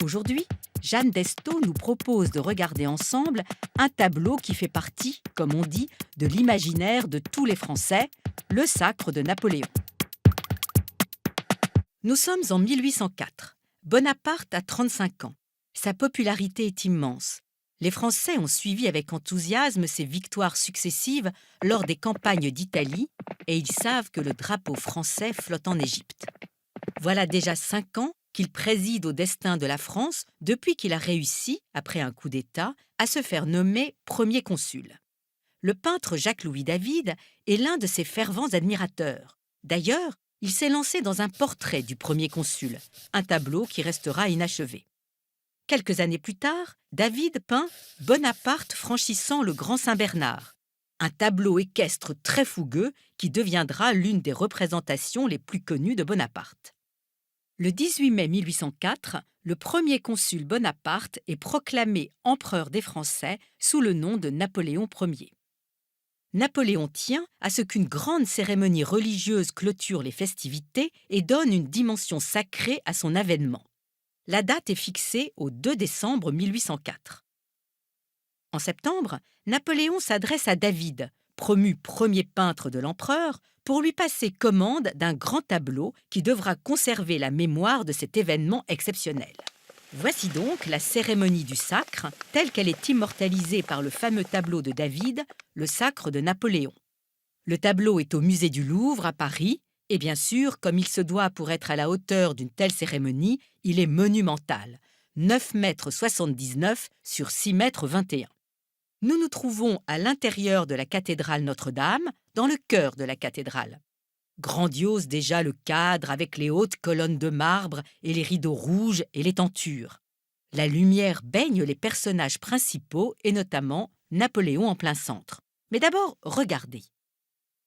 Aujourd'hui, Jeanne Desto nous propose de regarder ensemble un tableau qui fait partie, comme on dit, de l'imaginaire de tous les Français, le Sacre de Napoléon. Nous sommes en 1804. Bonaparte a 35 ans. Sa popularité est immense. Les Français ont suivi avec enthousiasme ses victoires successives lors des campagnes d'Italie et ils savent que le drapeau français flotte en Égypte. Voilà déjà 5 ans qu'il préside au destin de la France depuis qu'il a réussi, après un coup d'État, à se faire nommer premier consul. Le peintre Jacques-Louis David est l'un de ses fervents admirateurs. D'ailleurs, il s'est lancé dans un portrait du premier consul, un tableau qui restera inachevé. Quelques années plus tard, David peint Bonaparte franchissant le Grand Saint-Bernard, un tableau équestre très fougueux qui deviendra l'une des représentations les plus connues de Bonaparte. Le 18 mai 1804, le premier consul Bonaparte est proclamé empereur des Français sous le nom de Napoléon Ier. Napoléon tient à ce qu'une grande cérémonie religieuse clôture les festivités et donne une dimension sacrée à son avènement. La date est fixée au 2 décembre 1804. En septembre, Napoléon s'adresse à David, promu premier peintre de l'empereur, pour lui passer commande d'un grand tableau qui devra conserver la mémoire de cet événement exceptionnel. Voici donc la cérémonie du sacre, telle qu'elle est immortalisée par le fameux tableau de David, le Sacre de Napoléon. Le tableau est au musée du Louvre à Paris, et bien sûr, comme il se doit pour être à la hauteur d'une telle cérémonie, il est monumental, 9,79 m sur 6,21 m. Nous nous trouvons à l'intérieur de la cathédrale Notre-Dame, dans le cœur de la cathédrale. Grandiose déjà le cadre avec les hautes colonnes de marbre et les rideaux rouges et les tentures. La lumière baigne les personnages principaux et notamment Napoléon en plein centre. Mais d'abord, regardez.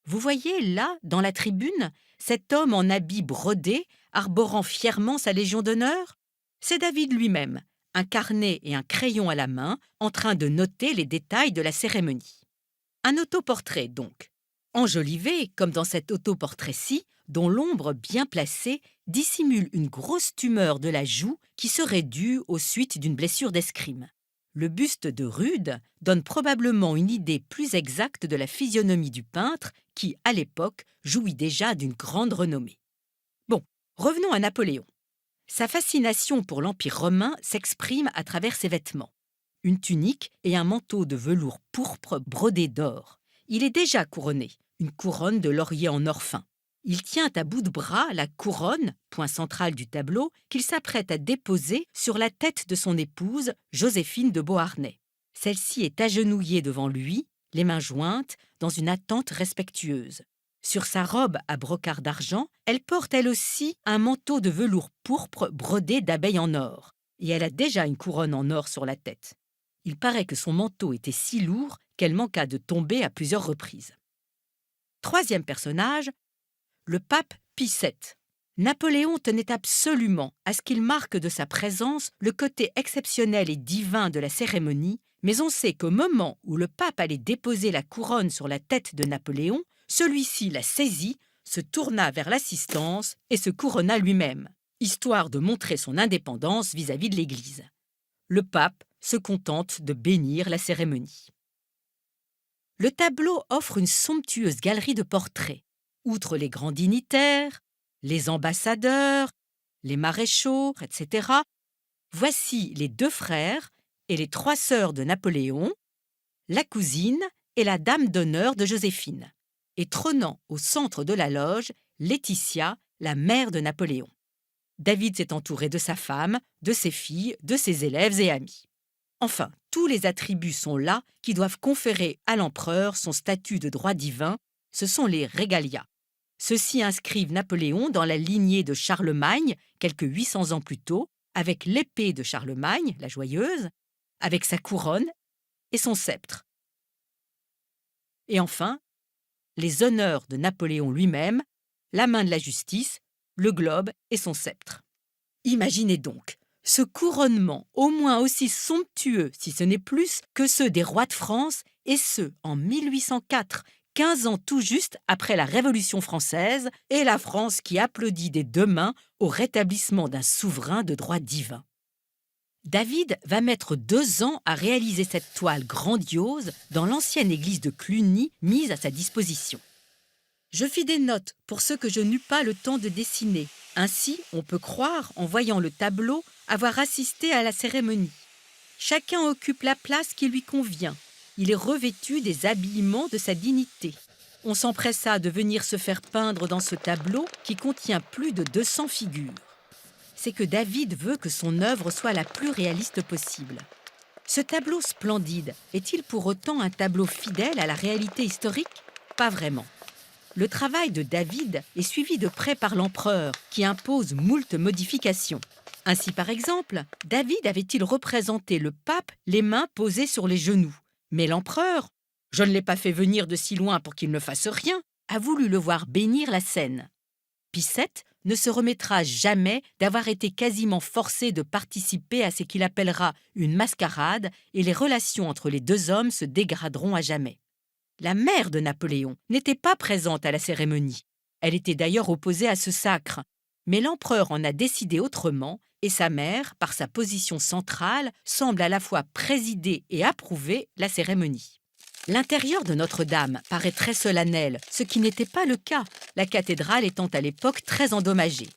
Vous voyez là, dans la tribune, cet homme en habit brodé, arborant fièrement sa Légion d'honneur? C'est David lui-même, un carnet et un crayon à la main, en train de noter les détails de la cérémonie. Un autoportrait donc, enjolivé comme dans cet autoportrait-ci, dont l'ombre bien placée dissimule une grosse tumeur de la joue qui serait due aux suites d'une blessure d'escrime. Le buste de Rude donne probablement une idée plus exacte de la physionomie du peintre qui, à l'époque, jouit déjà d'une grande renommée. Bon, revenons à Napoléon. Sa fascination pour l'Empire romain s'exprime à travers ses vêtements. Une tunique et un manteau de velours pourpre brodé d'or. Il est déjà couronné, une couronne de laurier en or fin. Il tient à bout de bras la couronne, point central du tableau, qu'il s'apprête à déposer sur la tête de son épouse, Joséphine de Beauharnais. Celle-ci est agenouillée devant lui, les mains jointes, dans une attente respectueuse. Sur sa robe à brocart d'argent, elle porte elle aussi un manteau de velours pourpre brodé d'abeilles en or. Et elle a déjà une couronne en or sur la tête. Il paraît que son manteau était si lourd qu'elle manqua de tomber à plusieurs reprises. Troisième personnage, le pape Pie VII. Napoléon tenait absolument à ce qu'il marque de sa présence le côté exceptionnel et divin de la cérémonie, mais on sait qu'au moment où le pape allait déposer la couronne sur la tête de Napoléon, celui-ci la saisit, se tourna vers l'assistance et se couronna lui-même, histoire de montrer son indépendance vis-à-vis de l'Église. Le pape se contente de bénir la cérémonie. Le tableau offre une somptueuse galerie de portraits. Outre les grands dignitaires, les ambassadeurs, les maréchaux, etc., voici les 2 frères et les 3 sœurs de Napoléon, la cousine et la dame d'honneur de Joséphine, et trônant au centre de la loge, Laetitia, la mère de Napoléon. David s'est entouré de sa femme, de ses filles, de ses élèves et amis. Enfin, tous les attributs sont là qui doivent conférer à l'empereur son statut de droit divin, ce sont les regalia. Ceux-ci inscrivent Napoléon dans la lignée de Charlemagne, quelques 800 ans plus tôt, avec l'épée de Charlemagne, la joyeuse, avec sa couronne et son sceptre. Et enfin, les honneurs de Napoléon lui-même, la main de la justice, le globe et son sceptre. Imaginez donc ce couronnement au moins aussi somptueux, si ce n'est plus, que ceux des rois de France, et ce, en 1804, 15 ans tout juste après la Révolution française, et la France qui applaudit des 2 mains au rétablissement d'un souverain de droit divin. David va mettre 2 ans à réaliser cette toile grandiose dans l'ancienne église de Cluny mise à sa disposition. Je fis des notes pour ceux que je n'eus pas le temps de dessiner. Ainsi, on peut croire, en voyant le tableau, avoir assisté à la cérémonie. Chacun occupe la place qui lui convient. Il est revêtu des habillements de sa dignité. On s'empressa de venir se faire peindre dans ce tableau qui contient plus de 200 figures. C'est que David veut que son œuvre soit la plus réaliste possible. Ce tableau splendide est-il pour autant un tableau fidèle à la réalité historique? Pas vraiment. Le travail de David est suivi de près par l'empereur, qui impose moult modifications. Ainsi, par exemple, David avait-il représenté le pape les mains posées sur les genoux. Mais l'empereur, je ne l'ai pas fait venir de si loin pour qu'il ne fasse rien, a voulu le voir bénir la scène. Pie VII ne se remettra jamais d'avoir été quasiment forcé de participer à ce qu'il appellera une mascarade et les relations entre les 2 hommes se dégraderont à jamais. La mère de Napoléon n'était pas présente à la cérémonie. Elle était d'ailleurs opposée à ce sacre. Mais l'empereur en a décidé autrement et sa mère, par sa position centrale, semble à la fois présider et approuver la cérémonie. L'intérieur de Notre-Dame paraît très solennel, ce qui n'était pas le cas, la cathédrale étant à l'époque très endommagée.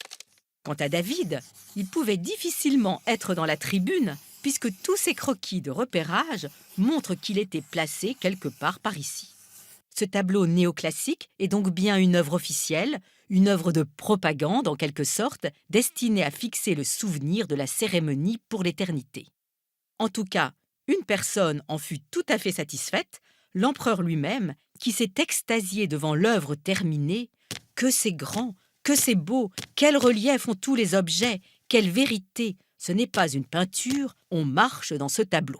Quant à David, il pouvait difficilement être dans la tribune puisque tous ses croquis de repérage montrent qu'il était placé quelque part par ici. Ce tableau néoclassique est donc bien une œuvre officielle, une œuvre de propagande en quelque sorte, destinée à fixer le souvenir de la cérémonie pour l'éternité. En tout cas, une personne en fut tout à fait satisfaite, l'empereur lui-même, qui s'est extasié devant l'œuvre terminée. Que c'est grand, que c'est beau, quel relief ont tous les objets, quelle vérité! Ce n'est pas une peinture, on marche dans ce tableau.